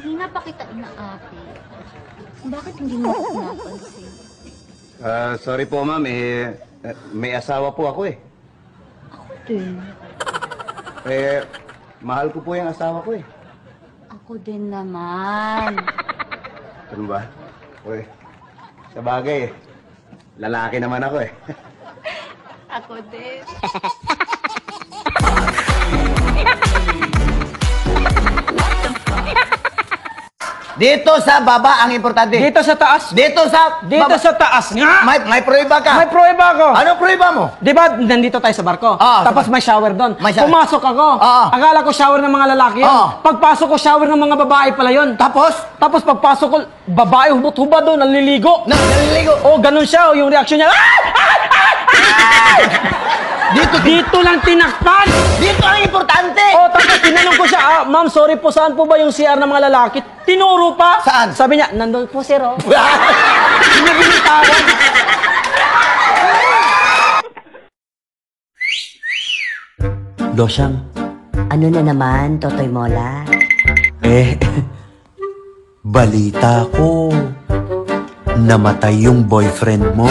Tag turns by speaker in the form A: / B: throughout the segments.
A: Kanina pa kita inaate. Bakit hindi mo ako napansin?
B: Sorry po, ma'am. May asawa po ako eh.
A: Ako din.
B: Mahal ko po yung asawa ko eh.
A: Ako din naman.
B: Ano ba? Uy, sa bagay lalaki naman ako eh.
A: Ako din.
B: Dito sa baba ang importante.
C: Dito sa taas.
B: Dito sa baba.
C: sa taas nga.
B: May prueba ka.
C: May prueba ako.
B: Anong prueba mo?
C: Di ba, nandito tayo sa barko? Tapos may shower doon.
B: May shower.
C: Pumasok ako. Akala ko shower ng mga lalaki yun. Pagpasok ko, shower ng mga babae pala yun.
B: Tapos
C: Pagpasok ko, babae hubot-hubad doon, naliligo.
B: Naliligo.
C: Oh, ganun siya. Oh, yung reaction niya. Dito lang tinakpan.
B: Dito ang importante.
C: Oh, tapos tinanong ko siya, ma'am, sorry po, saan po ba yung CR ng mga lalaki? Tinuro pa.
B: Saan?
C: Sabi niya, nandun po, sir, oh.
B: Binibinitawan.
D: Dosyang, ano na naman, Totoy Mola?
E: Balita ko, namatay yung boyfriend mo.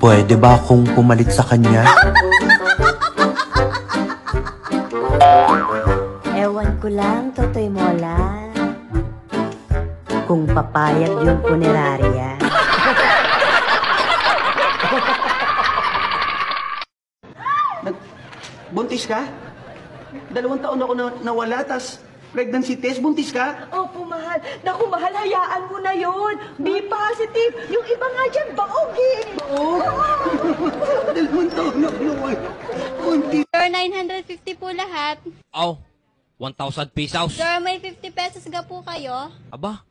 E: Pwede ba akong pumalit sa kanya?
D: Ewan ko lang, Totoy Mola. Kung papayag yung punerarya.
F: Buntis ka? 2 taon ako nawala, tas pregnancy test, buntis ka?
G: Opo, mahal. Naku, mahal, hayaan mo na yun. B positive. Yung iba nga dyan, baog eh.
F: Oo. 2 taon na nawala. Buntis.
H: Sir, 950 po lahat.
I: Aw, 1,000 pesos.
H: Sir, may 50 pesos ga po kayo.
I: Aba,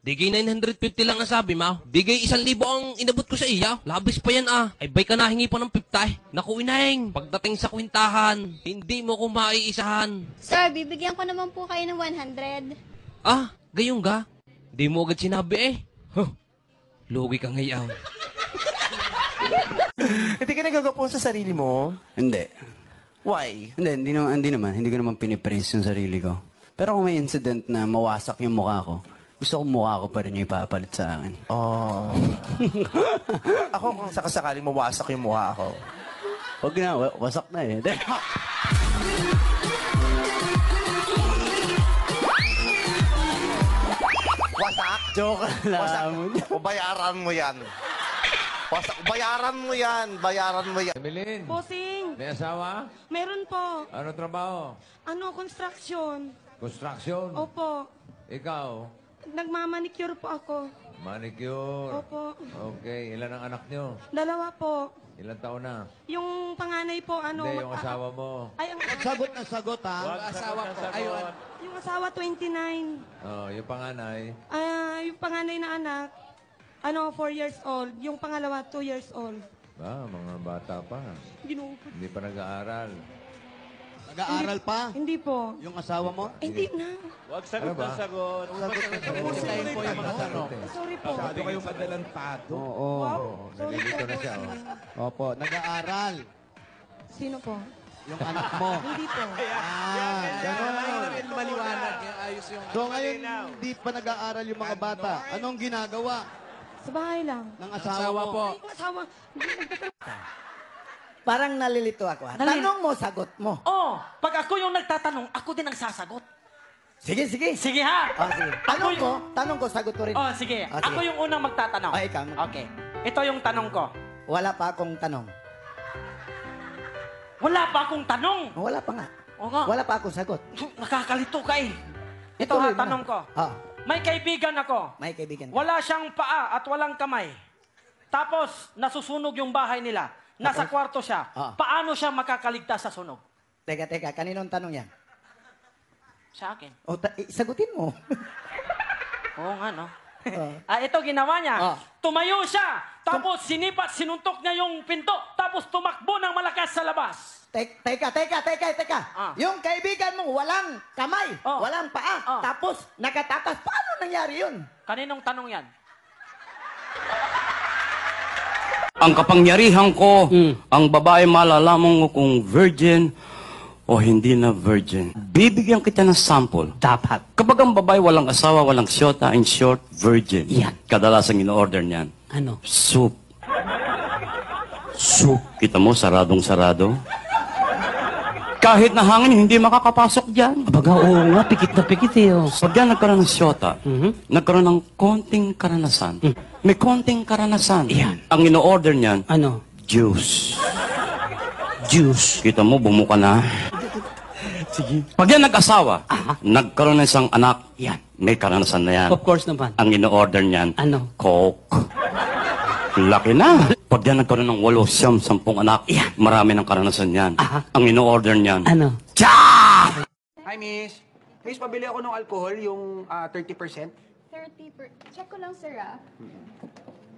I: digay 950 lang ang sabi mo. Digay 1,000 ang inabot ko sa iya. Labis pa yan ah. Ay bay ka na hingi pa ng 50. Naku inahing, pagdating sa kwintahan, hindi mo ko maiisahan.
H: Sir, bibigyan ko naman po kayo ng 100.
I: Ah, gayong ga? Di mo agad sinabi eh. Huh, lugi ka ngayon.
J: Hindi ka nagagapon sa sarili mo?
F: Hindi.
J: Why?
F: Hindi naman. Hindi ko naman pinipraise yung sarili ko. Pero kung may incident na mawasak yung mukha ko, gusto kong mukha ko pa rin yung ipapalit sa akin.
J: Oh. Ako kung sakasakaling mawasak yung mukha ko.
F: Huwag na, wasak na eh.
J: Wasak?
F: Joke lang.
J: O bayaran mo yan. Wasak, bayaran mo yan. Bayaran mo yan.
K: Emeline,
G: Bossing,
K: may asawa?
G: meron po.
K: Ano trabaho?
G: Construction.
K: Construction?
G: Opo.
K: Ikaw?
G: Nagmamanicure po ako.
K: Manicure?
G: Opo.
K: Okay, ilan ang anak nyo?
G: 2 po.
K: Ilan taon na?
G: Yung panganay po,
K: Hindi, yung asawa mo.
G: Ay, ang
J: Sagot na sagot, ha?
I: Asawa ko. Ayun.
G: yung asawa, 29.
K: Oh, yung panganay.
G: Yung panganay na anak, 4 years old. Yung pangalawa, 2 years old.
K: Mga bata pa.
G: Ginugod.
K: Hindi pa nag-aaral.
J: Nag-aaral pa?
G: Hindi po.
J: Yung asawa mo?
G: Hindi na.
K: Ano ba?
J: Sagot
K: po yung mga tanong.
G: Sorry po.
K: Masyado kayong adelantado.
J: Oo.
G: Wow. Sorry
K: Nalilito
G: po.
K: na siya.
J: Opo, nag-aaral.
G: Sino po?
J: Yung anak mo.
G: Hindi po.
J: Ganon.
I: Maliwanag. Ayos yung...
J: So ngayon, hindi pa nag-aaral yung mga bata. Anong ginagawa
G: Sa bahay lang.
J: ng asawa mo?
G: Ay, yung asawa,
D: Parang nalilito ako. Tanong mo, sagot mo.
C: Oh, pag ako yung nagtatanong, ako din ang sasagot.
D: Sige, sige.
C: Sige ha.
D: Sige. Tanong ko, sagot ko rin.
C: Oh, sige.
D: Oh, sige.
C: Ako yung unang magtatanong.
D: Oh, ikaw.
C: Okay. Ito yung tanong ko.
D: Wala pa akong tanong.
C: Wala pa akong tanong.
D: Wala pa nga.
C: O nga.
D: Wala pa akong sagot.
C: Nakakalito ka eh. Ito
D: Ituloy
C: ha,
D: mo na.
C: tanong ko. May kaibigan ako.
D: May kaibigan.
C: Wala siyang paa at walang kamay. Tapos, nasusunog yung bahay nila. Nasa kwarto siya. Paano siya makakaligtas sa sunog?
D: Teka. Kaninong tanong yan?
C: Sa akin.
D: O, sagutin mo.
C: Oo nga, no? Ito ginawa niya. Tumayo siya. Tapos sinuntok niya yung pinto. Tapos tumakbo ng malakas sa labas.
D: Teka. Yung kaibigan mo, walang kamay, walang paa, tapos nakatakas. Paano nangyari yun?
C: Kaninong tanong yan?
B: Ang kapangyarihan ko, ang babae malalaman mo kung virgin,
E: o hindi na virgin. Bibigyan kita ng sample.
F: Dapat.
E: Kapag ang babae walang asawa, walang syota, in short, virgin.
F: Yan.
E: Kadalasang in-order niyan.
F: Ano?
E: Soup.
F: Soup.
E: Kita mo, saradong-sarado. Kahit na hangin, hindi makakapasok dyan.
F: Baga, oo nga, pikit na pikit eh. Oh.
E: Pag yan nagkaroon ng syota, nagkaroon ng konting karanasan. May konting karanasan.
F: Yan.
E: Ang in-order niyan,
F: Ano?
E: juice.
F: Juice.
E: Kita mo, bumuka na.
F: Sige.
E: Pag yan nag-asawa, nagkaroon ng isang anak,
F: Yan.
E: may karanasan na yan.
F: Of course naman.
E: Ang in-order niyan,
F: Ano?
E: Coke. Laki na. Pag yan nagkaroon ng 8, 10 anak,
F: Yan.
E: marami ng karanasan yan. Ang in-order niyan,
F: Ano?
L: Hi, miss. Miss, pabili ako ng alcohol, yung 30%.
M: 30%. Check ko lang, sir, ah.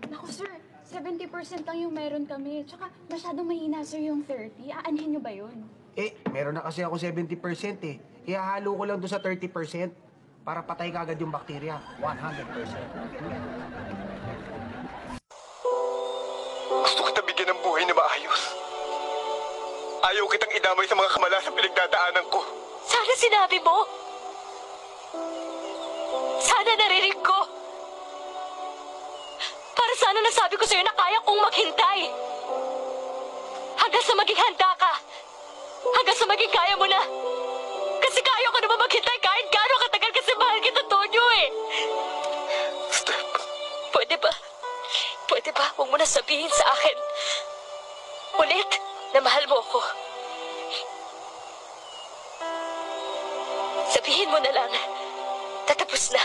M: Naku, sir. 70% lang yung meron kami. Tsaka masyadong mahina, sir, yung 30. Aanhin nyo ba yun?
L: Meron na kasi ako 70% eh. Ihahalo ko lang doon sa 30% para patay kagad yung bakterya. 100%.
N: Gusto kita bigyan ng buhay na maayos. Ayaw kitang idamay sa mga kamalasang pinagdadaanan ko.
G: Sana sinabi mo. Sana narinig ko. Para sana nasabi ko sa'yo na kaya kong maghintay. Hanggang sa maging handa ka. Hanggang sa maging kaya mo na. Kasi kaya ko naman maghintay kahit gaano katagal kasi mahal kita, Tonyo eh.
N: Steph.
G: Pwede ba? Pwede ba? Huwag mo na sabihin sa akin. Ulit, na mahal mo ako. Sabihin mo na lang. Tatapos na.